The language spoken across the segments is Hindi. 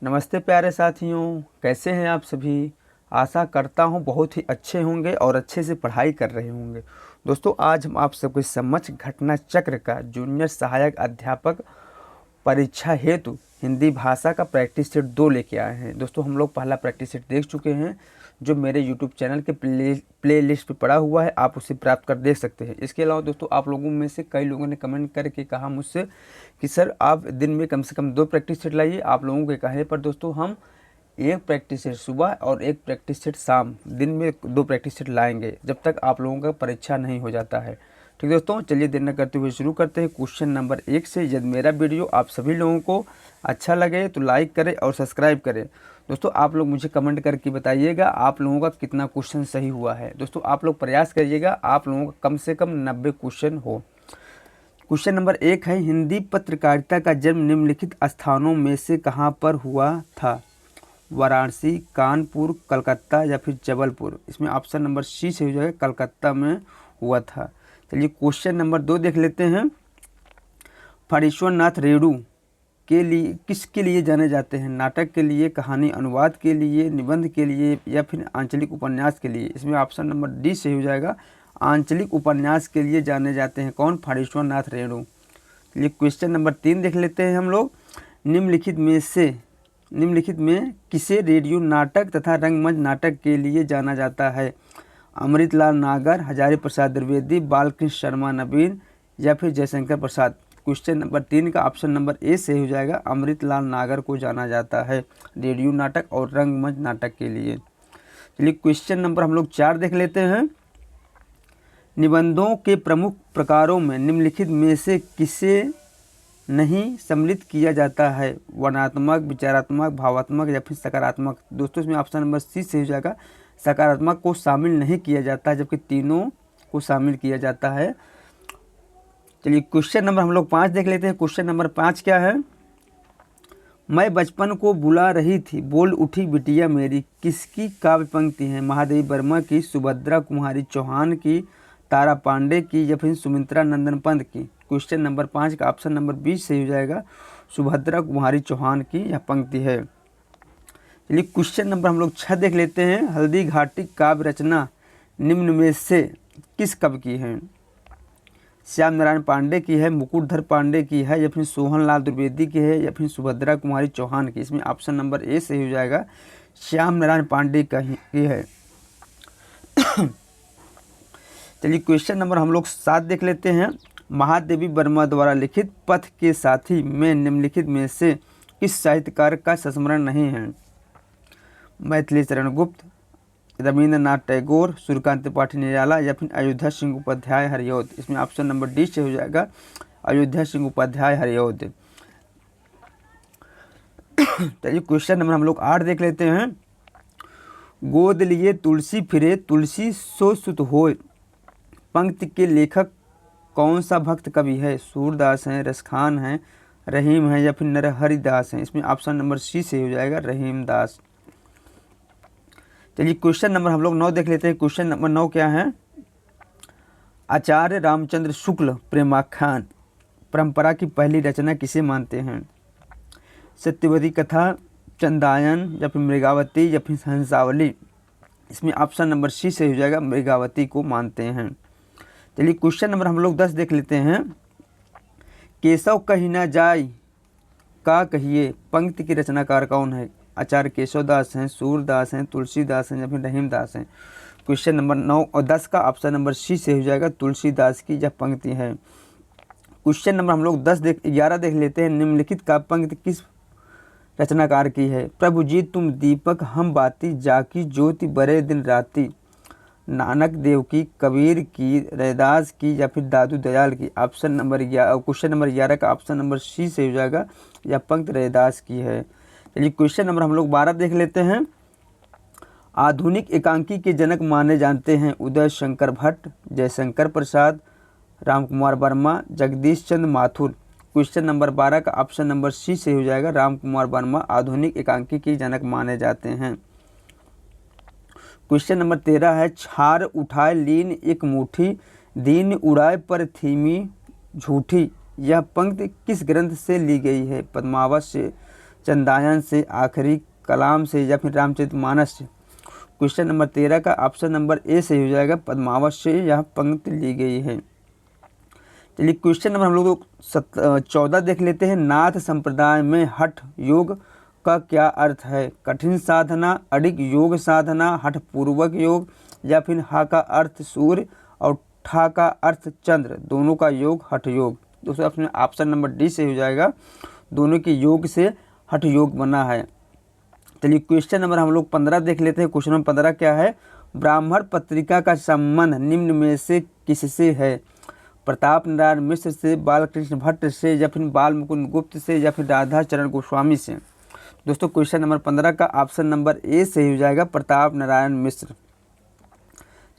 नमस्ते प्यारे साथियों, कैसे हैं आप सभी। आशा करता हूं बहुत ही अच्छे होंगे और अच्छे से पढ़ाई कर रहे होंगे। दोस्तों, आज हम आप सबके समक्ष घटना चक्र का जूनियर सहायक अध्यापक परीक्षा हेतु हिंदी भाषा का प्रैक्टिस सेट 2 लेके आए हैं। दोस्तों, हम लोग पहला प्रैक्टिस सेट देख चुके हैं जो मेरे यूट्यूब चैनल के प्ले लिस्ट पर पड़ा हुआ है, आप उसे प्राप्त कर देख सकते हैं। इसके अलावा दोस्तों, आप लोगों में से कई लोगों ने कमेंट करके कहा मुझसे कि सर आप दिन में कम से कम 2 प्रैक्टिस सेट लाइए। आप लोगों के कहने पर दोस्तों हम 1 प्रैक्टिस सेट सुबह और 1 प्रैक्टिस सेट शाम, दिन में 2 प्रैक्टिस सेट लाएंगे जब तक आप लोगों का परीक्षा नहीं हो जाता है। ठीक दोस्तों, चलिए देर न करते हुए शुरू करते हैं क्वेश्चन नंबर 1 से। यदि मेरा वीडियो आप सभी लोगों को अच्छा लगे तो लाइक करें और सब्सक्राइब करें। दोस्तों, आप लोग मुझे कमेंट करके बताइएगा आप लोगों का कितना क्वेश्चन सही हुआ है। दोस्तों, आप लोग प्रयास करिएगा आप लोगों का कम से कम 90 क्वेश्चन हो। क्वेश्चन नंबर 1 है, हिंदी पत्रकारिता का जन्म निम्नलिखित स्थानों में से कहाँ पर हुआ था? वाराणसी, कानपुर, कलकत्ता या फिर जबलपुर। इसमें ऑप्शन नंबर सी से हो जाएगा, कलकत्ता में हुआ था। चलिए क्वेश्चन नंबर 2 देख लेते हैं। फणीश्वरनाथ रेणु के लिए किसके लिए जाने जाते हैं? नाटक के लिए, कहानी अनुवाद के लिए, निबंध के लिए या फिर आंचलिक उपन्यास के लिए। इसमें ऑप्शन नंबर डी से हो जाएगा, आंचलिक उपन्यास के लिए जाने जाते हैं। कौन? फणीश्वरनाथ रेणु। चलिए क्वेश्चन नंबर 3 देख लेते हैं हम लोग। निम्नलिखित में किसे रेडियो नाटक तथा रंगमंच नाटक के लिए जाना जाता है? अमृतलाल नागर, हजारी प्रसाद द्विवेदी, बालकृष्ण शर्मा नवीन या फिर जयशंकर प्रसाद। क्वेश्चन नंबर 3 का ऑप्शन नंबर ए से हो जाएगा, अमृतलाल नागर को जाना जाता है रेडियो नाटक और रंगमंच नाटक के लिए। चलिए क्वेश्चन नंबर हम लोग 4 देख लेते हैं। निबंधों के प्रमुख प्रकारों में निम्नलिखित में से किसे नहीं सम्मिलित किया जाता है? वर्णनात्मक, विचारात्मक, भावात्मक या फिर सकारात्मक। दोस्तों, इसमें ऑप्शन नंबर सी से हो जाएगा, सकारात्मक को शामिल नहीं किया जाता जबकि तीनों को शामिल किया जाता है। चलिए क्वेश्चन नंबर हम लोग 5 देख लेते हैं। क्वेश्चन नंबर 5 क्या है? मैं बचपन को बुला रही थी, बोल उठी बिटिया मेरी, किसकी काव्य पंक्ति है? महादेवी वर्मा की, सुभद्रा कुमारी चौहान की, तारा पांडे की या फिर सुमित्रा नंदन पंत की। क्वेश्चन नंबर 5 का ऑप्शन नंबर बी से हो जाएगा, सुभद्रा कुमारी चौहान की यह पंक्ति है। चलिए क्वेश्चन नंबर हम लोग 6 देख लेते हैं। हल्दी घाटी काव्य रचना निम्न में से किस कवि की है? श्याम नारायण पांडे की है, मुकुटधर पांडे की है या फिर सोहनलाल द्विवेदी की है या फिर सुभद्रा कुमारी चौहान की। इसमें ऑप्शन नंबर ए से हो जाएगा, श्याम नारायण पांडे की है। चलिए क्वेश्चन नंबर हम लोग 7 देख लेते हैं। महादेवी वर्मा द्वारा लिखित पथ के साथी में निम्नलिखित में से किस साहित्यकार का संस्मरण नहीं है? मैथिली शरण गुप्त, रविंद्रनाथ टैगोर, सूर्यकांत त्रिपाठी निराला या फिर अयोध्या सिंह उपाध्याय हरिऔध। इसमें ऑप्शन नंबर डी से हो जाएगा, अयोध्या सिंह उपाध्याय हरिऔध। चलिए क्वेश्चन नंबर हम लोग 8 देख लेते हैं। गोद लिए तुलसी फिरे, तुलसी सो सुत होय पंक्ति के लेखक कौन सा भक्त कवि है? सूरदास हैं, रसखान हैं, रहीम हैं या फिर नरहरिदास हैं। इसमें ऑप्शन नंबर सी से हो जाएगा, रहीम दास। चलिए क्वेश्चन नंबर हम लोग 9 देख लेते हैं। क्वेश्चन नंबर 9 क्या है? आचार्य रामचंद्र शुक्ल प्रेमाख्यान परंपरा की पहली रचना किसे मानते हैं? सत्यवती कथा, चंदायन या फिर मृगावती या फिर हंसावली। इसमें ऑप्शन नंबर सी से हो जाएगा, मृगावती को मानते हैं। चलिए क्वेश्चन नंबर हम लोग 10 देख लेते हैं। केशव कही ना जाय का कहिए पंक्ति की रचनाकार कौन है? आचार्य केशवदास हैं, सूरदास हैं, तुलसीदास हैं या फिर रहीमदास हैं। क्वेश्चन नंबर 9 और 10 का ऑप्शन नंबर सी से हो जाएगा, तुलसीदास की यह पंक्ति है। क्वेश्चन नंबर हम लोग 11 देख लेते हैं। निम्नलिखित का पंक्ति किस रचनाकार की है? प्रभु जी तुम दीपक हम बाती, जाकी ज्योति बरे दिन राती। नानक देव की, कबीर की, रैदास की या फिर दादू दयाल की। ऑप्शन नंबर क्वेश्चन नंबर 11 का ऑप्शन नंबर सी से हो जाएगा, यह पंक्ति रैदास की है। चलिए क्वेश्चन नंबर हम लोग 12 देख लेते हैं। आधुनिक एकांकी के जनक माने जाते हैं? उदय शंकर भट्ट, जयशंकर प्रसाद, रामकुमार वर्मा, जगदीश चंद्र माथुर। क्वेश्चन नंबर 12 का ऑप्शन नंबर सी से हो जाएगा, रामकुमार वर्मा आधुनिक एकांकी के जनक माने जाते हैं। क्वेश्चन नंबर 13 है, छार उठाए लीन एक मुट्ठी, दीन उड़ाए पर थीमी झूठी। यह पंक्ति किस ग्रंथ से ली गई है? पद्मावत से, चंदायन से, आखिरी कलाम से या फिर रामचरितमानस से। क्वेश्चन नंबर 13 का ऑप्शन नंबर ए सही हो जाएगा, पद्मावत से यह पंक्ति ली गई है। चलिए क्वेश्चन नंबर हम लोग 14 देख लेते हैं। नाथ संप्रदाय में हठ योग का क्या अर्थ है? कठिन साधना, अडिग योग साधना, हठ पूर्वक योग, या फिर हा का अर्थ सूर्य और ठा का अर्थ चंद्र, दोनों का योग हठ योग। दोस्तों अपने ऑप्शन नंबर डी से हो जाएगा, दोनों के योग से हठ योग बना है। चलिए क्वेश्चन नंबर हम लोग 15 देख लेते हैं। क्वेश्चन नंबर 15 क्या है? ब्राह्मण पत्रिका का संबंध निम्न में से किससे है? प्रताप नारायण मिश्र से, बालकृष्ण भट्ट से, या फिर बाल मुकुंद गुप्त से, या फिर राधा चरण गोस्वामी से। दोस्तों क्वेश्चन नंबर 15 का ऑप्शन नंबर ए सही हो जाएगा, प्रताप नारायण मिश्र।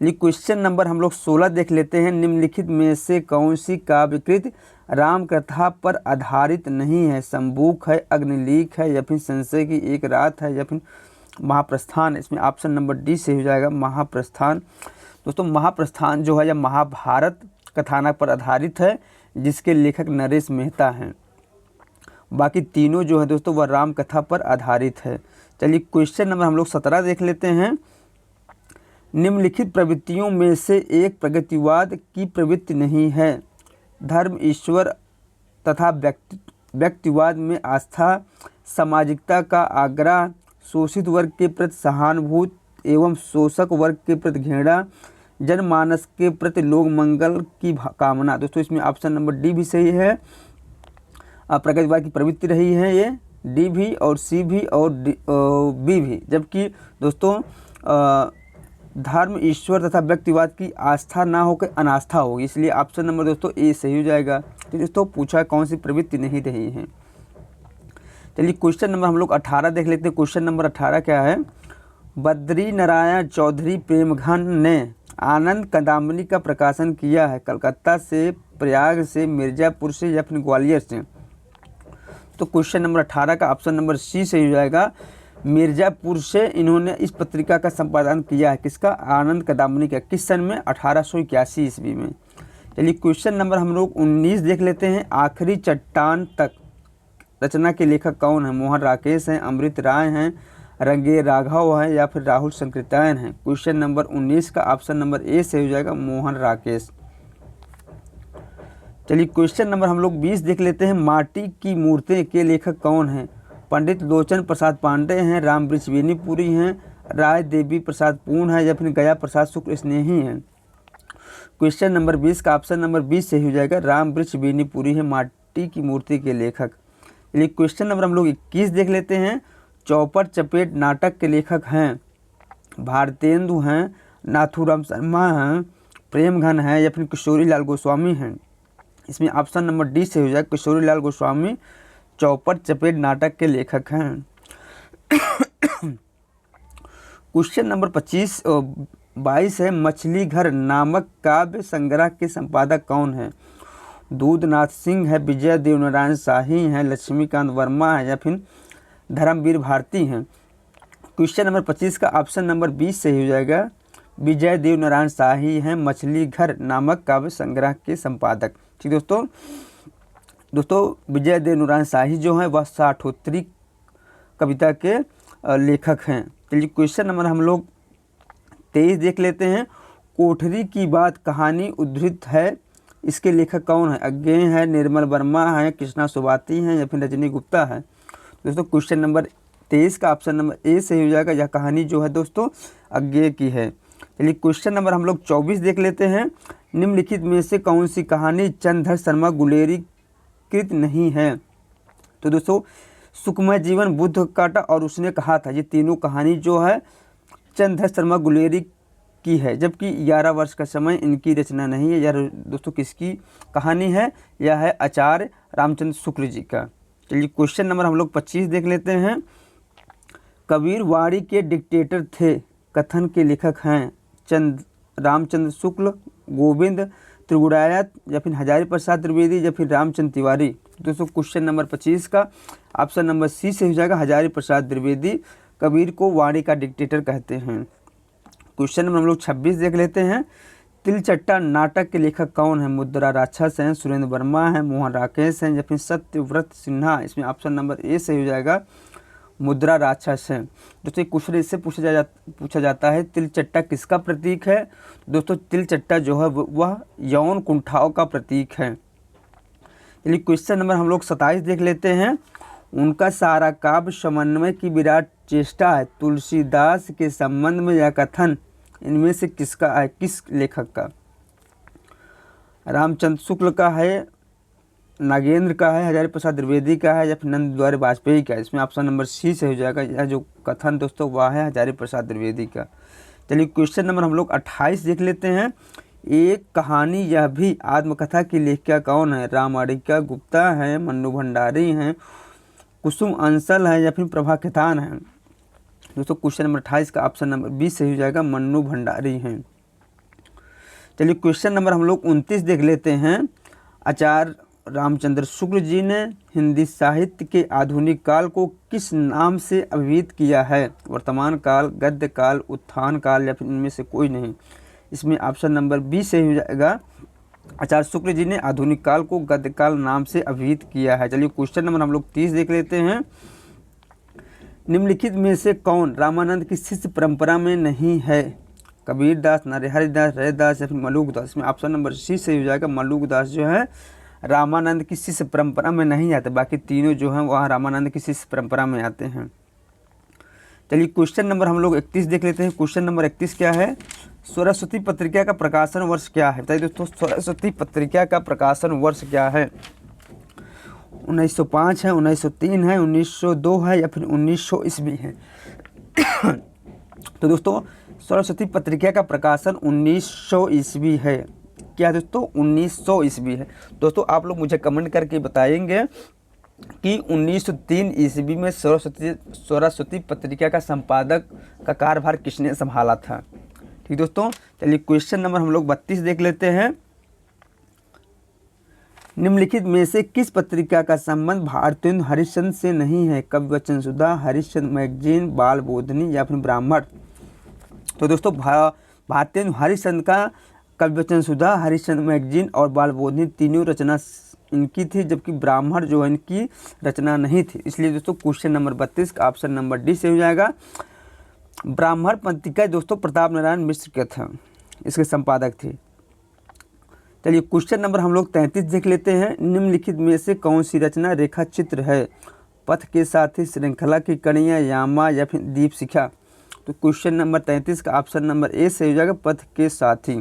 चलिए क्वेश्चन नंबर हम लोग 16 देख लेते हैं। निम्नलिखित में से कौन सी काव्यकृत राम कथा पर आधारित नहीं है? संबूक है, अग्निलीक है, या फिर संशय की एक रात है, या फिर महाप्रस्थान। इसमें ऑप्शन नंबर डी से हो जाएगा, महाप्रस्थान। दोस्तों महाप्रस्थान जो है यह महाभारत कथानक पर आधारित है, जिसके लेखक नरेश मेहता हैं। बाकी तीनों जो है दोस्तों वह राम कथा पर आधारित है। चलिए क्वेश्चन नंबर हम लोग 17 देख लेते हैं। निम्नलिखित प्रवृत्तियों में से एक प्रगतिवाद की प्रवृत्ति नहीं है? धर्म, ईश्वर तथा व्यक्तिवाद में आस्था, सामाजिकता का आग्रह, शोषित वर्ग के प्रति सहानुभूति एवं शोषक वर्ग के प्रति घृणा, जनमानस के प्रति लोक मंगल की कामना। दोस्तों इसमें ऑप्शन नंबर डी भी सही है, प्रगतिवाद की प्रवृत्ति रही है ये, डी भी और सी भी और बी भी। जबकि दोस्तों धर्म, ईश्वर तथा व्यक्तिवाद की आस्था ना होकर अनास्था होगी, इसलिए ऑप्शन नंबर दोस्तों ए सही हो जाएगा। तो दोस्तों पूछा कौन सी प्रवृत्ति नहीं रही है। चलिए क्वेश्चन नंबर हम लोग 18 देख लेते हैं। क्वेश्चन नंबर 18 क्या है? बद्री नारायण चौधरी प्रेमघन ने आनंद कदामनी का प्रकाशन किया है कलकत्ता से, प्रयाग से, मिर्जापुर से, या फिर ग्वालियर से। तो क्वेश्चन नंबर 18 का ऑप्शन नंबर सी सही हो जाएगा, मिर्जापुर से इन्होंने इस पत्रिका का संपादन किया है। किसका? आनंद कदामनी का। किस सन में? 1881 ईस्वी में। चलिए क्वेश्चन नंबर हम लोग 19 देख लेते हैं। आखिरी चट्टान तक रचना के लेखक कौन है? मोहन राकेश हैं, अमृत राय हैं, रंगे राघव हैं, या फिर राहुल संकृतायन हैं। क्वेश्चन नंबर 19 का ऑप्शन नंबर ए से हो जाएगा, मोहन राकेश। चलिए क्वेश्चन नंबर हम लोग 20 देख लेते हैं। माटी की मूर्ति के लेखक कौन हैं? पंडित लोचन प्रसाद पांडे हैं, राम वृक्ष बेनीपुरी हैं, राय देवी प्रसाद पूर्ण है, या फिर गया प्रसाद शुक्ल स्नेही हैं। क्वेश्चन नंबर 20 का ऑप्शन नंबर 20 सही हो जाएगा, राम वृक्ष बेनीपुरी है माटी की मूर्ति के लेखक। चलिए क्वेश्चन नंबर हम लोग 21 देख लेते हैं। चौपट चपेट नाटक के लेखक हैं? भारतेंदु हैं, नाथूराम शर्मा हैं, प्रेमघन हैं, या फिर किशोरी लाल गोस्वामी हैं। इसमें ऑप्शन नंबर डी से हो जाएगा, किशोरी लाल गोस्वामी चौपट चपेट नाटक के लेखक हैं। क्वेश्चन नंबर 22 है। मछली घर नामक काव्य संग्रह के संपादक कौन है? दूधनाथ सिंह है, विजय देवनारायण शाही हैं, लक्ष्मीकांत वर्मा है, या फिर धर्मवीर भारती हैं। क्वेश्चन नंबर 25 का ऑप्शन नंबर 20 सही हो जाएगा, विजय देवनारायण शाही हैं मछली घर नामक काव्य संग्रह के संपादक। ठीक दोस्तों विजय देवनारायण शाही जो हैं वह साठोत्तरी कविता के लेखक हैं। चलिए क्वेश्चन नंबर हम लोग 23 देख लेते हैं। कोठरी की बात कहानी उद्धृत है, इसके लेखक कौन है? अज्ञेय है, निर्मल वर्मा है, कृष्णा सुबाती हैं, या फिर रजनी गुप्ता है। दोस्तों क्वेश्चन नंबर 23 का ऑप्शन नंबर ए सही हो जाएगा। यह कहानी जो है दोस्तों अज्ञेय की है। चलिए क्वेश्चन नंबर हम लोग 24 देख लेते हैं। निम्नलिखित में से कौन सी कहानी चंद्रधर शर्मा गुलेरी कृत नहीं है? तो दोस्तों सुखमय जीवन, बुद्ध काटा और उसने कहा था, ये तीनों कहानी जो है चंद्रधर शर्मा गुलेरी की है, जबकि 11 वर्ष का समय इनकी रचना नहीं है। यह दोस्तों किसकी कहानी है? यह है आचार्य रामचंद्र शुक्ल जी का। चलिए क्वेश्चन नंबर हम लोग 25 देख लेते हैं। कबीर वाड़ी के डिक्टेटर थे कथन के लेखक हैं? रामचंद्र शुक्ल, गोविंद त्रिगुड़ायत, या फिर हजारी प्रसाद त्रिवेदी, या फिर रामचंद्र तिवारी। दोस्तों क्वेश्चन नंबर 25 का ऑप्शन नंबर सी से हो जाएगा, हजारी प्रसाद त्रिवेदी कबीर को वाणी का डिक्टेटर कहते हैं। क्वेश्चन नंबर हम लोग 26 देख लेते हैं। तिलचट्टा नाटक के लेखक कौन है? मुद्रा राक्षस हैं, सुरेंद्र वर्मा हैं, मोहन राकेश हैं या फिर सत्यव्रत सिन्हा? इसमें ऑप्शन नंबर ए सही हो जाएगा, मुद्रा राक्षस हैं। दोस्तों क्वेश्चन इससे पूछा जाता है तिलचट्टा किसका प्रतीक है? दोस्तों तिलचट्टा जो है वह यौन कुंठाओं का प्रतीक है। चलिए क्वेश्चन नंबर हम लोग 27 देख लेते हैं। उनका सारा काव्य समन्वय की विराट चेष्टा है। तुलसीदास के संबंध में यह कथन इनमें से किसका है, किस लेखक का? रामचंद्र शुक्ल का है, नागेंद्र का है, हजारी प्रसाद द्विवेदी का है या फिर नंद द्वारे वाजपेयी का? इसमें ऑप्शन नंबर सी से हो जाएगा। यह जो कथन दोस्तों वह है हजारी प्रसाद द्विवेदी का। चलिए क्वेश्चन नंबर हम लोग 28 देख लेते हैं। एक कहानी यह भी आत्मकथा की लेखिका कौन है? रामारिका गुप्ता है, मन्नू भंडारी हैं, कुसुम अंसल है या फिर प्रभा खेतान है? दोस्तों क्वेश्चन नंबर 28 का ऑप्शन नंबर बी सही हो जाएगा, मन्नू भंडारी हैं। चलिए क्वेश्चन नंबर हम लोग 29 देख लेते हैं। आचार्य रामचंद्र शुक्ल जी ने हिंदी साहित्य के आधुनिक काल को किस नाम से अभिहित किया है? वर्तमान काल, गद्य काल, उत्थान काल या फिर इनमें से कोई नहीं? इसमें ऑप्शन नंबर बी सही हो जाएगा। आचार्य शुक्ल जी ने आधुनिक काल को गद्य काल नाम से अभिहित किया है। चलिए क्वेश्चन नंबर हम लोग 30 देख लेते हैं। निम्नलिखित में से कौन रामानंद की शिष्य परंपरा में नहीं है? कबीरदास, नरहरिदास, रैदास या फिर मलूकदास? इसमें ऑप्शन नंबर सी सही हो जाएगा। मलूकदास जो है रामानंद की शिष्य परंपरा में नहीं आते, बाकी तीनों जो हैं वह रामानंद की शिष्य परंपरा में आते हैं। चलिए क्वेश्चन नंबर हम लोग 31 देख लेते हैं। क्वेश्चन नंबर 31 क्या है? सरस्वती पत्रिका का प्रकाशन वर्ष क्या है? बताइए दोस्तों, सरस्वती पत्रिका का प्रकाशन वर्ष क्या है? 1905 है, 1903 है, 1902 है या फिर 1900 ईस्वी है? तो दोस्तों सरस्वती पत्रिका का प्रकाशन 1900 ईस्वी है। क्या दोस्तों? 1900 ईस्वी है। दोस्तों आप लोग मुझे कमेंट करके बताएंगे कि 1903 ईस्वी में सरस्वती पत्रिका का संपादक का कार्यभार किसने संभाला था। ठीक दोस्तों, चलिए क्वेश्चन नंबर हम लोग 32 देख लेते हैं। निम्नलिखित में से किस पत्रिका का संबंध भारतेंदु हरिश्चंद्र से नहीं है? कवि वचन सुधा, हरिश्चंद्र मैगजीन, बाल बोधनी या फिर ब्राह्मण? तो दोस्तों भारतेंदु हरिश्चंद्र का कवि वचन सुधा, हरिश्चंद्र मैगजीन और बाल बोधनी तीनों रचना इनकी थी, जबकि ब्राह्मण जो है इनकी रचना नहीं थी। इसलिए दोस्तों क्वेश्चन नंबर 32 का ऑप्शन नंबर डी से हो जाएगा। ब्राह्मण पत्रिका दोस्तों प्रताप नारायण मिश्र के थे, इसके संपादक थे। चलिए क्वेश्चन नंबर हम लोग 33 देख लेते हैं। निम्नलिखित में से कौन सी रचना रेखा चित्र है? पथ के साथी, श्रृंखला की कड़ियाँ, यामा या फिर दीप शिखा? तो क्वेश्चन नंबर 33 का ऑप्शन नंबर ए से हो जाएगा, पथ के साथी।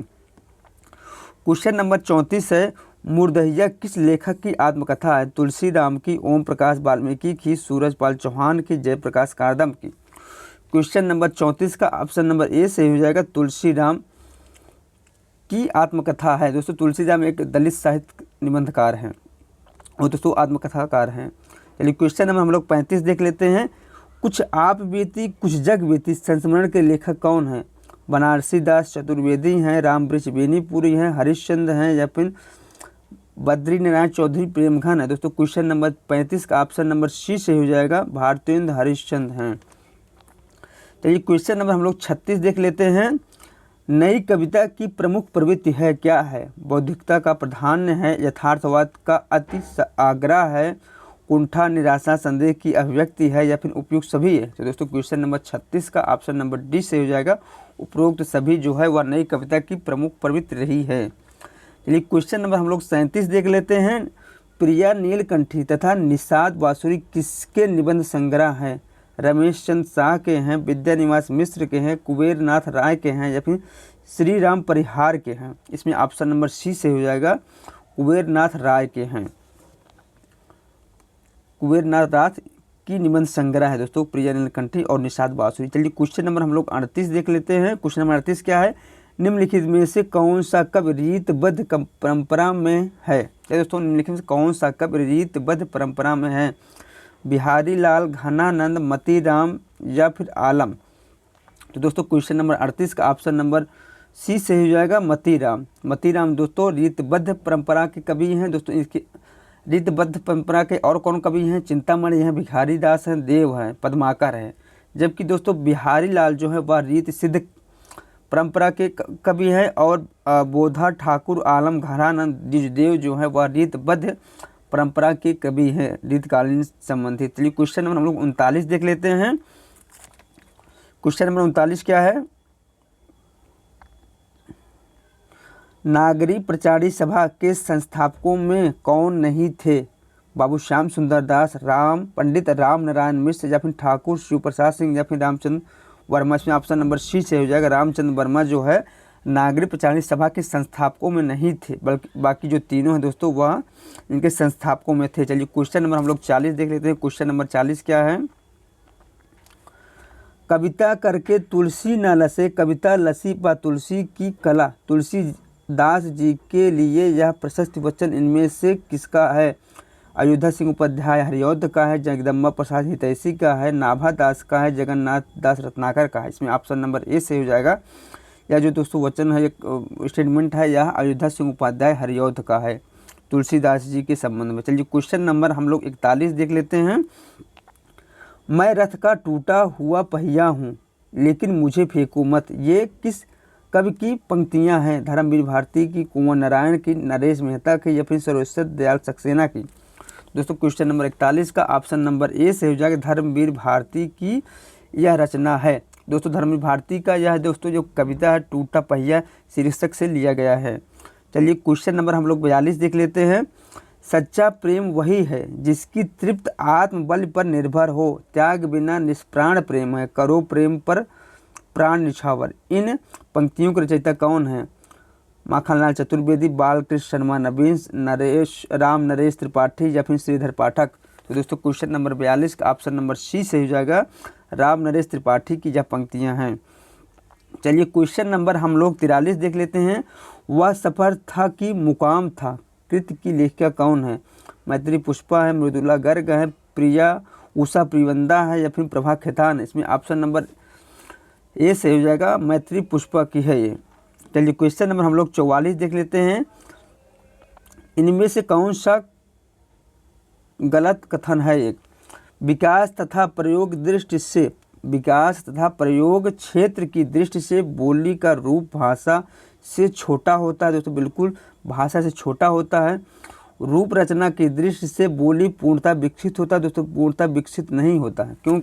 क्वेश्चन नंबर 34 है। मुर्दहिया किस लेखक की आत्मकथा है? तुलसीराम की, ओम प्रकाश वाल्मीकि की, सूरजपाल चौहान की, जयप्रकाश कारदम की? क्वेश्चन नंबर 34 का ऑप्शन नंबर ए से हो जाएगा, तुलसीराम की आत्मकथा है। दोस्तों तुलसीराम एक दलित साहित्य निबंधकार हैं और दोस्तों आत्मकथाकार हैं। चलिए क्वेश्चन नंबर हम लोग 35 देख लेते हैं। कुछ आप बीती कुछ जग बीती संस्मरण के लेखक कौन हैं? बनारसी दास चतुर्वेदी हैं, राम वृक्ष बेनीपुरी हैं, हरिश्चंद्र हैं या फिर बद्री नारायण चौधरी प्रेमघन है? दोस्तों क्वेश्चन नंबर 35 का ऑप्शन नंबर सी से हो जाएगा, भारतेंद्र हरिश्चंद्र हैं। चलिए क्वेश्चन नंबर हम लोग 36 देख लेते हैं। नई कविता की प्रमुख प्रवृत्ति है क्या है? बौद्धिकता का प्राधान्य है, यथार्थवाद का अति आग्रह है, कुंठा, निराशा, संदेह की अभिव्यक्ति है या फिर उपयुक्त सभी है? तो दोस्तों क्वेश्चन नंबर 36 का ऑप्शन नंबर डी से हो जाएगा, उपरोक्त सभी जो है वह नई कविता की प्रमुख प्रवृत्ति रही है। चलिए क्वेश्चन नंबर हम लोग 37 देख लेते हैं। प्रिया नीलकंठी तथा निषाद बांसुरी किसके निबंध संग्रह हैं? रमेश चंद्र शाह के हैं, विद्यानिवास मिश्र के हैं, कुबेर नाथ राय के हैं या फिर श्री राम परिहार के हैं? इसमें ऑप्शन नंबर सी से हो जाएगा, कुबेर नाथ राय के हैं। कुबेर नाथ राय की निबंध संग्रह है दोस्तों प्रिया नीलकंठी और निषाद बांसुरी। चलिए क्वेश्चन नंबर हम लोग 38 देख लेते हैं। क्वेश्चन नंबर 38 क्या है? निम्नलिखित में से कौन सा कवि रीतबद्ध परंपरा में है? दोस्तों निम्नलिखित में से कौन सा कवि रीतबद्ध परंपरा में है? बिहारी लाल, घनानंद, मतीराम या फिर आलम? तो दोस्तों क्वेश्चन नंबर 38 का ऑप्शन नंबर सी से हो जाएगा, मतीराम। मतीराम दोस्तों रीतबद्ध परंपरा के कवि हैं। दोस्तों इसके रीतबद्ध परंपरा के और कौन कवि हैं? चिंतामणि हैं, भिखारी दास हैं, देव हैं, पद्माकर हैं। जबकि दोस्तों बिहारी लाल जो है वह रीत सिद्ध परंपरा के कवि है। और बोधा ठाकुर आलम घरानंद द्विजदेव जो है वह रीतबद्ध परंपरा के कवि हैं, रीतकालीन संबंधित। चलिए क्वेश्चन नंबर हम लोग 39 देख लेते हैं। क्वेश्चन नंबर 39 क्या है? नागरी प्रचारी सभा के संस्थापकों में कौन नहीं थे? बाबू श्याम सुंदर दास, पंडित राम नारायण मिश्र, या फिर ठाकुर शिव प्रसाद सिंह, या फिर रामचंद्र वर्मा। इसमें ऑप्शन नंबर सी से हो जाएगा। रामचंद्र वर्मा जो है नागरिक प्रचारी सभा के संस्थापकों में नहीं थे, बल्कि बाकी जो तीनों हैं दोस्तों वह इनके संस्थापकों में थे। चलिए क्वेश्चन नंबर हम लोग 40 देख लेते हैं। क्वेश्चन नंबर 40 क्या है? कविता करके तुलसी न लसे, कविता लसी पा तुलसी की कला। तुलसीदास जी के लिए यह प्रशस्ति वचन इनमें से किसका है? अयोध्या सिंह उपाध्याय हरिऔध का है, जगदम्बा प्रसाद हितैषी का है, नाभा दास का है, जगन्नाथ दास रत्नाकर का है। इसमें ऑप्शन नंबर ए से हो जाएगा। यह जो दोस्तों वचन है, एक स्टेटमेंट है, यह अयोध्या सिंह उपाध्याय हरिऔध का है तुलसीदास जी के संबंध में। चलिए क्वेश्चन नंबर हम लोग 41 देख लेते हैं। मैं रथ का टूटा हुआ पहिया हूँ लेकिन मुझे फेंको मत, ये किस कवि की पंक्तियाँ हैं? धर्मवीर भारती की, कुंवर नारायण की, नरेश मेहता की, या फिर सर्वश्रेष्ठ दयाल सक्सेना की। दोस्तों क्वेश्चन नंबर 41 का ऑप्शन नंबर ए से हो जाएगा। धर्मवीर भारती की यह रचना है। दोस्तों धर्मवीर भारती का यह दोस्तों जो कविता है टूटा पहिया शीर्षक से लिया गया है। चलिए क्वेश्चन नंबर हम लोग 42 देख लेते हैं। सच्चा प्रेम वही है जिसकी तृप्त आत्मबल पर निर्भर हो, त्याग बिना निष्प्राण प्रेम है, करो प्रेम पर प्राण निछावर। इन पंक्तियों के रचयिता कौन है? माखनलाल चतुर्वेदी, बालकृष्ण शर्मा, नवीन नरेश त्रिपाठी, या फिर श्रीधर पाठक। तो दोस्तों क्वेश्चन नंबर 42 का ऑप्शन नंबर सी से हो जाएगा। राम नरेश त्रिपाठी की यह पंक्तियां हैं। चलिए क्वेश्चन नंबर हम लोग 43 देख लेते हैं। वह सफ़र था कि मुकाम था, कृत की लेखिका कौन है? मैत्री पुष्पा है, मृदुला गर्ग है, प्रिया उषा प्रिवंदा है, या फिर प्रभा खेतान। इसमें ऑप्शन नंबर ए से हो जाएगा। मैत्री पुष्पा की है ये। चलिए क्वेश्चन नंबर हम लोग 44 देख लेते हैं। इनमें से कौन सा गलत कथन है? एक, विकास तथा प्रयोग दृष्टि से, विकास तथा प्रयोग क्षेत्र की दृष्टि से बोली का रूप भाषा से छोटा होता है। दोस्तों बिल्कुल भाषा से छोटा होता है। रूप रचना की दृष्टि से बोली पूर्णतः विकसित होता है। दोस्तों पूर्णतः विकसित नहीं होता है। क्यों?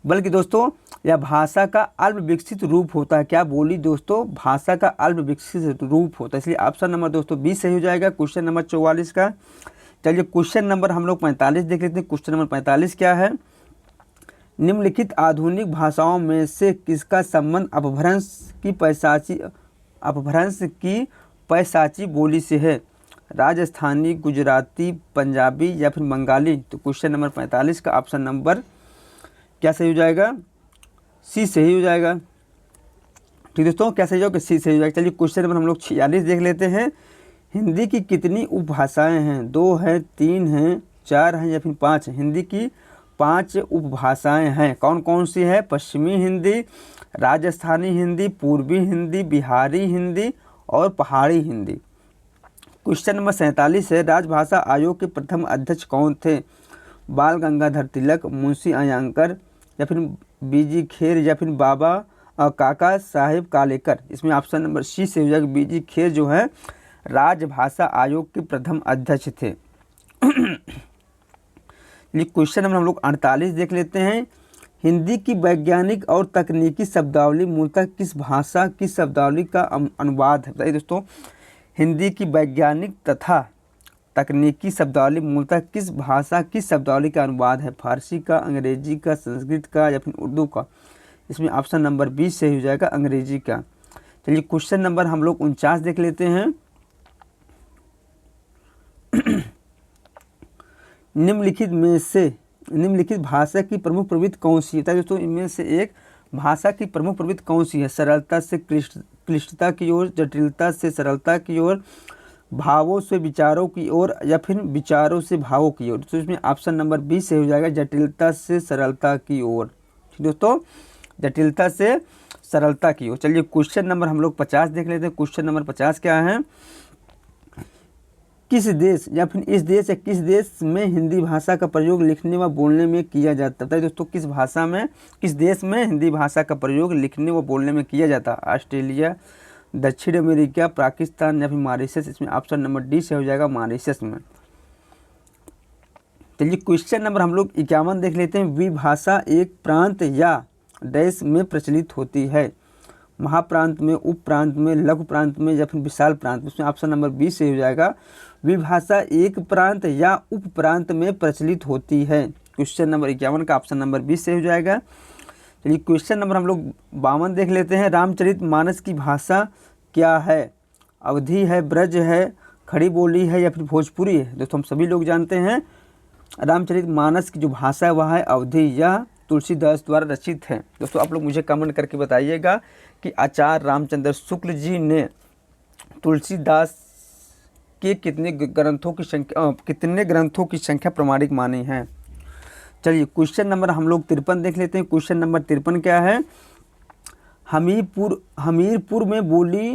बल्कि दोस्तों यह भाषा का अल्प विकसित रूप होता है। क्या बोली दोस्तों? भाषा का अल्प विकसित रूप होता है। इसलिए ऑप्शन नंबर दोस्तों 20 सही हो जाएगा क्वेश्चन नंबर 44 का। चलिए क्वेश्चन नंबर हम लोग 45 देख लेते हैं। क्वेश्चन नंबर 45 क्या है? निम्नलिखित आधुनिक भाषाओं में से किसका संबंध अपभ्रंश की पैशाची बोली से है? राजस्थानी, गुजराती, पंजाबी, या फिर बंगाली। तो क्वेश्चन नंबर 45 का ऑप्शन नंबर क्या सही हो जाएगा? सी सही हो जाएगा। ठीक दोस्तों, क्या सही होगा? सी सही हो जाएगा। चलिए क्वेश्चन नंबर हम लोग 46 देख लेते हैं। हिंदी की कितनी उपभाषाएं हैं? 2 हैं, 3 हैं, 4 हैं, या फिर 5 हैं? हिंदी की 5 उपभाषाएं हैं। कौन कौन सी है? पश्चिमी हिंदी, राजस्थानी हिंदी, पूर्वी हिंदी, बिहारी हिंदी और पहाड़ी हिंदी। क्वेश्चन नंबर 47 है। राजभाषा आयोग के प्रथम अध्यक्ष कौन थे? बाल गंगाधर तिलक, मुंशी अयंकर, या फिर बीजी खेर, या फिर बाबा काका साहेब कालेकर। इसमें ऑप्शन नंबर सी से हो जाएगा। बीजी खेर जो है राजभाषा आयोग के प्रथम अध्यक्ष थे। क्वेश्चन नंबर हम लोग 48 देख लेते हैं। हिंदी की वैज्ञानिक और तकनीकी शब्दावली मूलतः किस भाषा की शब्दावली का अनुवाद है? बताइए दोस्तों, हिंदी की वैज्ञानिक तथा तकनीकी शब्दावली मूलतः किस भाषा की शब्दावली का अनुवाद है? फारसी का, अंग्रेजी का, संस्कृत का, या फिर उर्दू का। इसमें ऑप्शन नंबर 20 से हो जाएगा अंग्रेजी का। चलिए क्वेश्चन नंबर हम लोग 49 देख लेते हैं। निम्नलिखित भाषा की प्रमुख प्रवृत्ति कौन सी है? दोस्तों इनमें से एक भाषा की प्रमुख प्रवृत्ति कौन सी है? सरलता से क्लिष्टता की ओर, जटिलता से सरलता की ओर, भावों से विचारों की ओर, या फिर विचारों से भावों की ओर। तो इसमें ऑप्शन नंबर 20 से हो जाएगा जटिलता से सरलता की ओर। दोस्तों जटिलता से सरलता की ओर। चलिए क्वेश्चन नंबर हम लोग 50 देख लेते हैं। क्वेश्चन नंबर 50 क्या है? किस देश या फिर इस देश या किस देश में हिंदी भाषा का प्रयोग लिखने व बोलने में किया जाता है? दोस्तों किस भाषा में, किस देश में हिंदी भाषा का प्रयोग लिखने व बोलने में किया जाता है? ऑस्ट्रेलिया, दक्षिण अमेरिका, पाकिस्तान या फिर मॉरिशस। इसमें ऑप्शन नंबर डी से हो जाएगा मॉरिशस में। चलिए क्वेश्चन नंबर हम लोग 51 देख लेते हैं। विभाषा एक प्रांत या देश में प्रचलित होती है। महाप्रांत में, उप प्रांत में, लघु प्रांत में या फिर विशाल प्रांत। उसमें ऑप्शन नंबर बी से हो जाएगा विभाषा एक प्रांत या उप प्रांत में प्रचलित होती है। क्वेश्चन नंबर 51 का ऑप्शन नंबर बी से हो जाएगा। चलिए क्वेश्चन नंबर हम लोग 52 देख लेते हैं। रामचरितमानस की भाषा क्या है? अवधी है, ब्रज है, खड़ी बोली है या फिर भोजपुरी है? दोस्तों हम सभी लोग जानते हैं रामचरितमानस की जो भाषा है वह है अवधी या तुलसीदास द्वारा रचित है। दोस्तों आप लोग मुझे कमेंट करके बताइएगा कि आचार्य रामचंद्र शुक्ल जी ने तुलसीदास के कितने ग्रंथों की संख्या प्रमाणिक मानी है। चलिए क्वेश्चन नंबर हम लोग 53 देख लेते हैं। क्वेश्चन नंबर 53 क्या है? हमीरपुर में बोली,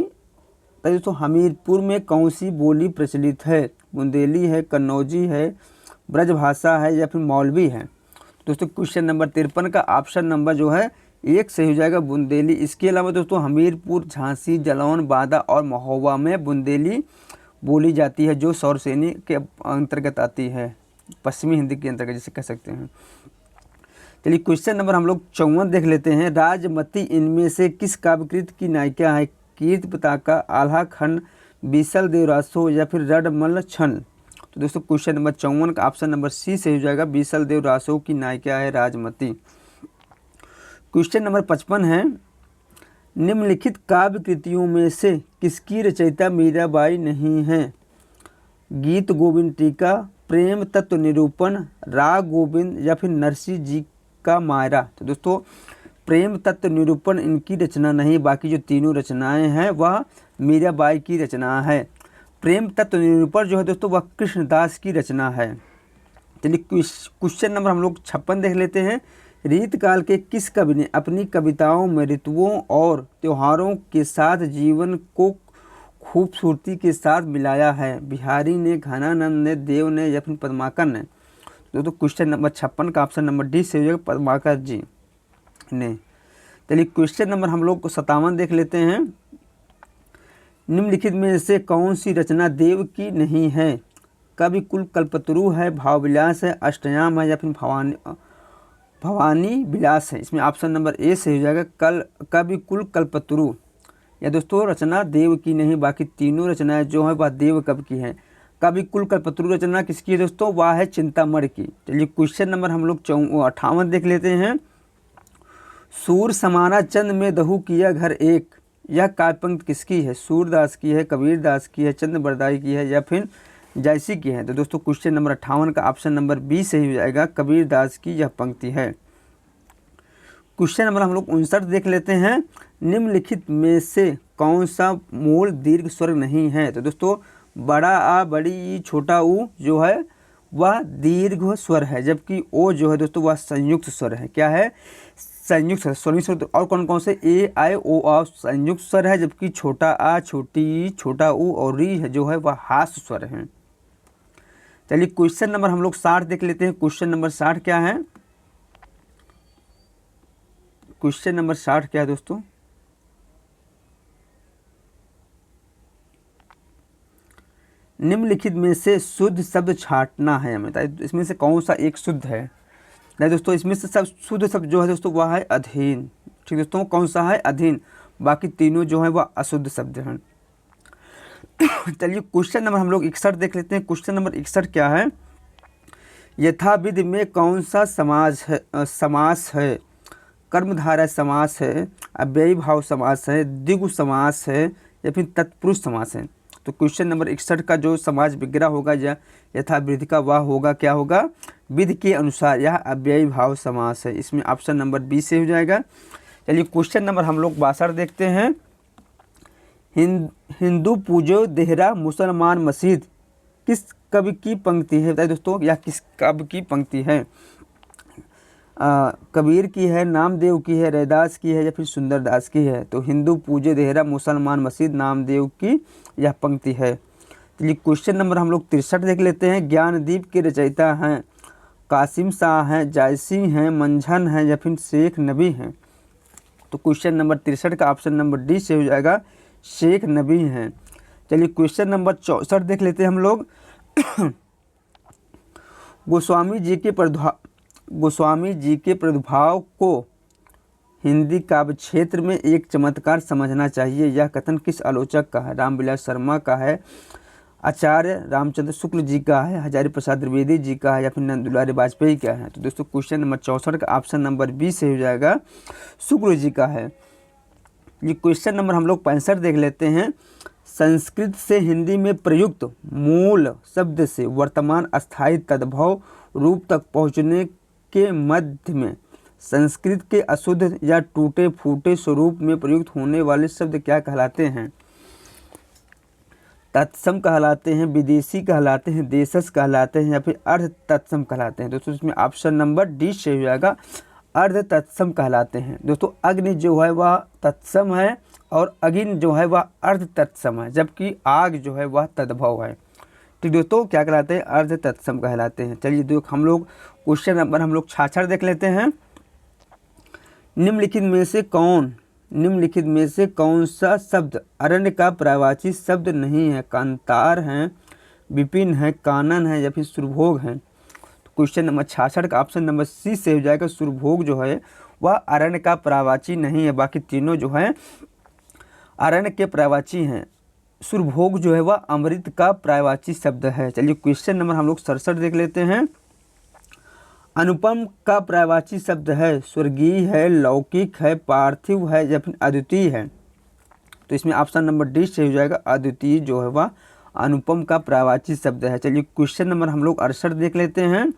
दोस्तों हमीरपुर में कौन सी बोली प्रचलित है? बुंदेली है, कन्नौजी है, ब्रजभाषा है या फिर मौलवी है? दोस्तों क्वेश्चन नंबर 53 का ऑप्शन नंबर जो है 1 से हो जाएगा बुंदेली। इसके अलावा दोस्तों हमीरपुर, झांसी, जालौन, बादा और महोबा में बुंदेली बोली जाती है, जो सौरसेनी के अंतर्गत आती है, पश्चिमी हिंदी के अंतर्गत जिसे कह सकते हैं। चलिए क्वेश्चन नंबर हम लोग 54 देख लेते हैं। राजमती इनमें से किस काव्यकृत की नायिका है? कीर्ति पताका, आल्हा खंड, बीसल देव रासो या फिर रडमल छन? तो दोस्तों क्वेश्चन नंबर 54 का ऑप्शन नंबर सी से हो जाएगा बीसल देव रासो की नायिका है राजमती। क्वेश्चन नंबर 55 है। निम्नलिखित काव्य कृतियों में से किसकी रचयिता मीराबाई नहीं है? गीत गोविंद टीका, प्रेम तत्व निरूपण, राग गोविंद या फिर नरसिंह जी का मायरा? तो दोस्तों प्रेम तत्व निरूपण इनकी रचना नहीं, बाकी जो तीनों रचनाएं हैं वह मीराबाई की रचना है। प्रेम तत्व निरूपण जो है दोस्तों वह कृष्णदास की रचना है। चलिए क्वेश्चन नंबर हम लोग 56 देख लेते हैं। रीतकाल के किस कवि ने अपनी कविताओं में ऋतुओं और त्योहारों के साथ जीवन को खूबसूरती के साथ मिलाया है? बिहारी ने, घनानंद ने, देव ने या फिर पद्माकर ने? दोस्तों क्वेश्चन नंबर 56 का ऑप्शन नंबर डी से हो जाएगा पद्माकर जी ने। चलिए क्वेश्चन नंबर हम लोग 57 देख लेते हैं। निम्नलिखित में से कौन सी रचना देव की नहीं है? कवि कुल कल्पतरु है, भावविलास है, अष्टयाम है या फिर भवानी विलास है? इसमें ऑप्शन नंबर ए से हो जाएगा कवि कुल कल्पतरु। या दोस्तों रचना देव की नहीं, बाकी तीनों रचनाएं जो है वह देव कवि की हैं। कवि कुल कल्पतरु रचना किसकी है दोस्तों? वह है चिंतामणि की। चलिए क्वेश्चन नंबर हम लोग 58 देख लेते हैं। सूर समाना चंद में दहु किया घर एक, यह काव्य पंक्ति किसकी है? सूरदास की है, कबीरदास की है, चंद बरदाई की है या फिर जायसी की है? तो दोस्तों क्वेश्चन नंबर 58 का ऑप्शन नंबर बी से ही हो जाएगा कबीरदास की यह पंक्ति है। क्वेश्चन नंबर हम लोग 59 देख लेते हैं। निम्नलिखित में से कौन सा मूल दीर्घ स्वर नहीं है? तो दोस्तों बड़ा आ, बड़ी ई, छोटा ऊ जो है वह दीर्घ स्वर है, जबकि ओ जो है दोस्तों वह संयुक्त स्वर है। क्या है? संयुक्त स्वर। संयुक्त स्वर और कौन कौन से? ए, आई, ओ, आ संयुक्त स्वर है, जबकि छोटा आ, छोटी ई, छोटा ऊ और री है जो है वह हास्य स्वर है। चलिए क्वेश्चन नंबर हम लोग 60 देख लेते हैं। क्वेश्चन नंबर 60 क्या है? क्वेश्चन नंबर 60 क्या है दोस्तों? निम्नलिखित में से शुद्ध शब्द छांटना है हमें। इसमें से कौन सा एक शुद्ध है? नहीं दोस्तों इसमें से सब शुद्ध शब्द जो है दोस्तों वह है अधीन। ठीक दोस्तों कौन सा है? अधीन। बाकी तीनों जो है वह अशुद्ध शब्द हैं। चलिए क्वेश्चन नंबर हम लोग 61 देख लेते हैं। क्वेश्चन नंबर 61 क्या है? यथाविधि में कौन सा समास है? कर्मधारय समास है, अव्ययी भाव समास है, द्विगु समास है या फिर तत्पुरुष समास है? तो क्वेश्चन नंबर 61 का जो समाज विग्रह होगा या यथाविधि का वह होगा क्या होगा? विधि के अनुसार यह अव्ययी भाव समास है। इसमें ऑप्शन नंबर बी से हो जाएगा। चलिए क्वेश्चन नंबर हम लोग 62 देखते हैं। हिंदू पूजो देहरा मुसलमान मस्जिद किस कवि की पंक्ति है? बताइए दोस्तों यह किस कवि की पंक्ति है? कबीर की है, नामदेव की है, रैदास की है या फिर सुंदरदास की है? तो हिंदू पूजे देहरा मुसलमान मस्जिद नामदेव की यह पंक्ति है। चलिए क्वेश्चन नंबर हम लोग 63 देख लेते हैं। ज्ञानदीप के रचयिता हैं कासिम शाह हैं, जायसी हैं, मंझन हैं या फिर शेख नबी हैं। तो क्वेश्चन नंबर 63 का ऑप्शन नंबर डी से हो जाएगा, शेख नबी हैं। चलिए क्वेश्चन नंबर 64 देख लेते हैं हम लोग। गोस्वामी जी के प्रादुर्भाव को हिंदी काव्य क्षेत्र में एक चमत्कार समझना चाहिए, यह कथन किस आलोचक का है? रामविलास शर्मा का है, आचार्य रामचंद्र शुक्ल जी का है, हजारी प्रसाद द्विवेदी जी का है या फिर नंदुलारी वाजपेयी का है? तो दोस्तों क्वेश्चन नंबर 64 का ऑप्शन नंबर बी से हो जाएगा, शुक्ल जी का है। ये क्वेश्चन नंबर हम लोग 65 देख लेते हैं। संस्कृत से हिंदी में प्रयुक्त मूल शब्द से वर्तमान अस्थायी तद्भव रूप तक पहुँचने के मध्य में संस्कृत के अशुद्ध या टूटे फूटे स्वरूप में प्रयुक्त होने वाले शब्द क्या कहलाते हैं? तत्सम कहलाते हैं, विदेशी कहलाते हैं, देशज कहलाते हैं या फिर अर्ध तत्सम कहलाते हैं? दोस्तों इसमें ऑप्शन नंबर डी से हो जाएगा, अर्ध तत्सम कहलाते हैं। दोस्तों अग्नि जो है वह तत्सम है और अगिन जो है वह अर्ध तत्सम है, जबकि आग जो है वह तद्भव है। ठीक दोस्तों क्या कहलाते हैं? अर्ध तत्सम कहलाते हैं। चलिए दोस्तों हम लोग क्वेश्चन नंबर हम लोग 66 देख लेते हैं। निम्नलिखित में से कौन सा शब्द अरण्य का पर्यायवाची शब्द नहीं है? कांतार हैं, विपिन है, कानन है या फिर सुरभोग है? तो क्वेश्चन नंबर 66 का ऑप्शन नंबर सी से हो जाएगा, सुरभोग जो है वह अरण्य का पर्यायवाची नहीं है, बाकी तीनों जो है अरण्य के पर्यायवाची हैं। सुरभोग जो है वह अमृत का पर्यायवाची शब्द है। चलिए क्वेश्चन नंबर हम लोग 67 देख लेते हैं। अनुपम का पर्यायवाची शब्द है, स्वर्गीय है, लौकिक है, पार्थिव है या फिर अद्वितीय है? तो इसमें ऑप्शन नंबर डी से हो जाएगा, अद्वितीय जो है वह अनुपम का पर्यायवाची शब्द है। चलिए क्वेश्चन नंबर हम लोग 68 देख लेते हैं।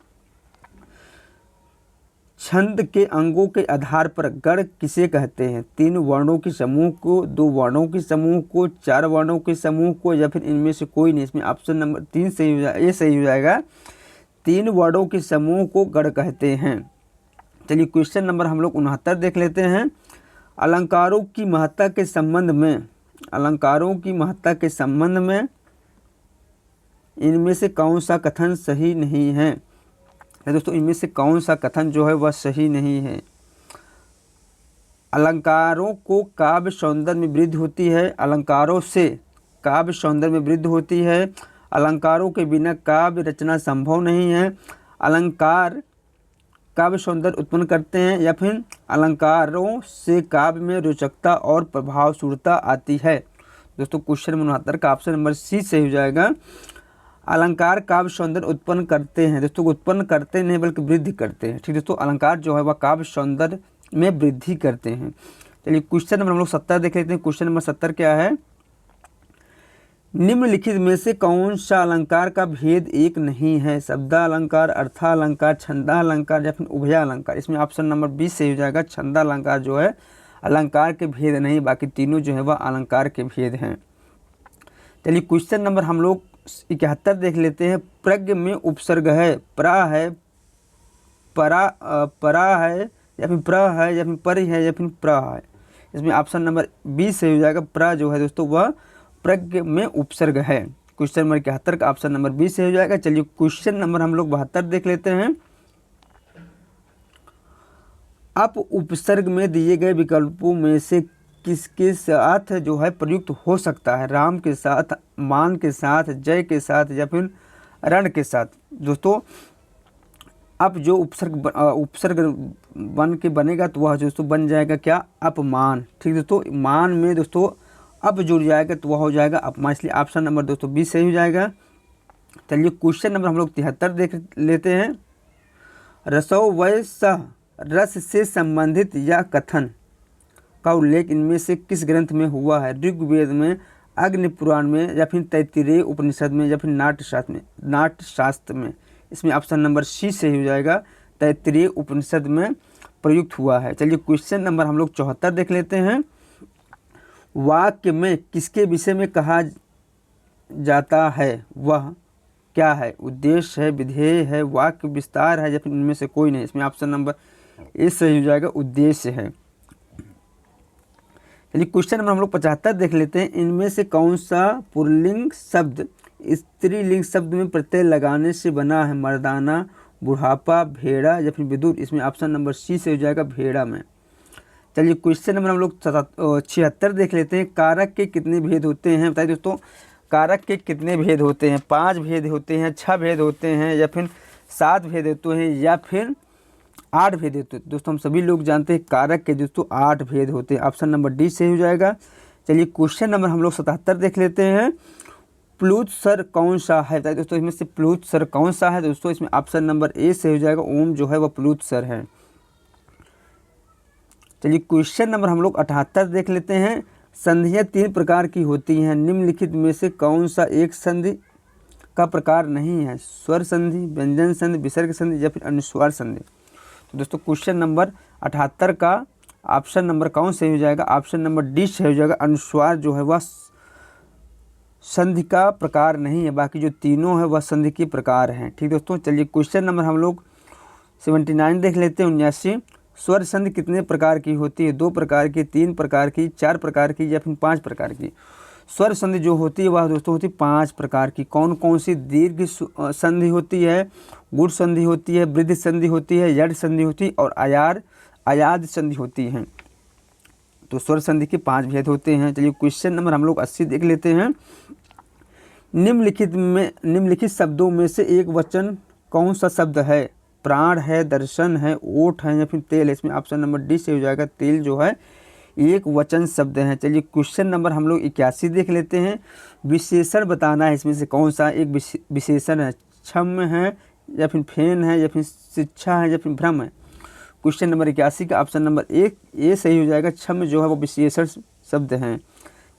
छंद के अंगों के आधार पर गण किसे कहते हैं? 3 वर्णों के समूह को, 2 वर्णों के समूह को, 4 वर्णों के समूह को या फिर इनमें से कोई नहीं? इसमें ऑप्शन नंबर 3 सही हो जाएगा, ये सही हो जाएगा, 3 वर्णों के समूह को गण कहते हैं। चलिए क्वेश्चन नंबर हम लोग 69 देख लेते हैं। अलंकारों की महत्ता के संबंध में इनमें से कौन सा कथन सही नहीं है? दोस्तों इनमें से कौन सा कथन जो है वह सही नहीं है? अलंकारों को काव्य सौंदर्य में वृद्धि होती है, अलंकारों से काव्य सौंदर्य में वृद्धि होती है, अलंकारों के बिना काव्य रचना संभव नहीं है, अलंकार काव्य सौंदर्य उत्पन्न करते हैं या फिर अलंकारों से काव्य में रोचकता और प्रभावशीलता आती है? दोस्तों क्वेश्चन नंबर 69 का ऑप्शन नंबर सी से हो जाएगा, अलंकार काव्य सौंदर्य उत्पन्न करते हैं। दोस्तों उत्पन्न करते नहीं बल्कि वृद्धि करते हैं। ठीक दोस्तों अलंकार जो है वह काव्य सौंदर्य में वृद्धि करते हैं। चलिए क्वेश्चन नंबर हम लोग 70 देख लेते हैं। क्वेश्चन नंबर 70 क्या है? निम्नलिखित में से कौन सा अलंकार का भेद एक नहीं है? शब्दालंकार, अर्थालंकार, छंदालंकार या फिर उभयालंकार? इसमें ऑप्शन नंबर बी से हो जाएगा, छंदालंकार जो है अलंकार के भेद नहीं, बाकी तीनों जो है वह अलंकार के भेद हैं। चलिए क्वेश्चन नंबर हम लोग 71 देख लेते हैं। प्रज्ञ में उपसर्ग है, परा है, परा है या फिर प्र है या फिर परि है या फिर प्र है? इसमें ऑप्शन नंबर बी से हो जाएगा, प्र जो है दोस्तों वह प्रज्ञ में उपसर्ग है। क्वेश्चन नंबर 71 का ऑप्शन नंबर बी से हो जाएगा। चलिए क्वेश्चन नंबर हम लोग 72 देख लेते हैं। अप उपसर्ग में दिए गए विकल्पों में से किसके साथ जो है प्रयुक्त हो सकता है? राम के साथ, मान के साथ, जय के साथ या फिर रण के साथ? दोस्तों अब जो उपसर्ग बन के बनेगा तो वह दोस्तों बन जाएगा क्या? अपमान। ठीक दोस्तों मान में दोस्तों अब जुड़ जाएगा तो वह हो जाएगा अपमान, इसलिए ऑप्शन नंबर दोस्तों बी सही हो जाएगा। चलिए क्वेश्चन नंबर हम लोग 73 देख लेते हैं। रसो वै सह, रस से संबंधित यह कथन का उल्लेख इनमें से किस ग्रंथ में हुआ है? ऋग्वेद में, अग्नि पुराण में या फिर तैत्तिरीय उपनिषद में या फिर नाट्यशास्त्र में? इसमें ऑप्शन नंबर सी से हो जाएगा, तैत्तिरीय उपनिषद में प्रयुक्त हुआ है। चलिए क्वेश्चन नंबर हम लोग 74 देख लेते हैं। वाक्य में किसके विषय में कहा जाता है वह क्या है? उद्देश्य है, विधेय है, वाक्य विस्तार है या फिर इनमें से कोई नहीं? इसमें ऑप्शन नंबर ए सही हो जाएगा, उद्देश्य है। चलिए क्वेश्चन नंबर हम लोग 75 देख लेते हैं। इनमें से कौन सा पुल्लिंग शब्द स्त्रीलिंग शब्द में प्रत्यय लगाने से बना है? मर्दाना, बुढ़ापा, भेड़ा या फिर विदुर। इसमें ऑप्शन नंबर सी से हो जाएगा भेड़ा में। चलिए क्वेश्चन नंबर हम लोग 76 देख लेते हैं। कारक के कितने भेद होते हैं? बताइए दोस्तों, कारक के कितने भेद होते हैं? 5 भेद होते हैं, 6 भेद होते हैं, या फिर 7 भेद होते हैं, या फिर 8 भेद होते हैं? दोस्तों हम सभी लोग जानते हैं कारक के दोस्तों 8 भेद होते हैं। ऑप्शन नंबर डी से हो जाएगा। चलिए क्वेश्चन नंबर हम लोग 77 देख लेते हैं। प्लूत स्वर कौन सा है? बताइए दोस्तों, इसमें से प्लूत स्वर कौन सा है? दोस्तों इसमें ऑप्शन नंबर ए से हो जाएगा। ओम जो है वह प्लूत स्वर है। चलिए क्वेश्चन नंबर हम लोग 78 देख लेते हैं। संधियाँ 3 प्रकार की होती हैं, निम्नलिखित में से कौन सा एक संधि का प्रकार नहीं है? स्वर संधि, व्यंजन संधि, विसर्ग संधि या फिर अनुस्वार संधि। तो दोस्तों क्वेश्चन नंबर 78 का ऑप्शन नंबर कौन से हो जाएगा? ऑप्शन नंबर डी से हो जाएगा। अनुस्वार जो है वह संधि का प्रकार नहीं है, बाकी जो तीनों है वह संधि के प्रकार हैं। ठीक दोस्तों, चलिए क्वेश्चन नंबर हम लोग 79 देख लेते हैं। 79, स्वर संधि कितने प्रकार की होती है? 2 प्रकार की, 3 प्रकार की, 4 प्रकार की या फिर 5 प्रकार की? स्वर संधि जो होती है वह दोस्तों होती है 5 प्रकार की। कौन कौन सी? दीर्घ संधि होती है, गुण संधि होती है, वृद्धि संधि होती है, यड संधि होती है और अयाद संधि होती है। तो स्वर संधि के 5 भेद होते हैं। चलिए क्वेश्चन नंबर हम लोग 80 देख लेते हैं। निम्नलिखित शब्दों में से एक वचन कौन सा शब्द है? प्राण है, दर्शन है, ओठ है या फिर तेल है? इसमें ऑप्शन नंबर डी से हो जाएगा। तेल जो है एक वचन शब्द है। चलिए क्वेश्चन नंबर हम लोग 81 देख लेते हैं। विशेषण बताना है, इसमें से कौन सा एक विशेषण है? क्षम है या फिर फेन है या फिर शिक्षा है या फिर भ्रम है? क्वेश्चन नंबर 81 का ऑप्शन नंबर ए सही हो जाएगा। क्षम जो है वो विशेषण शब्द हैं।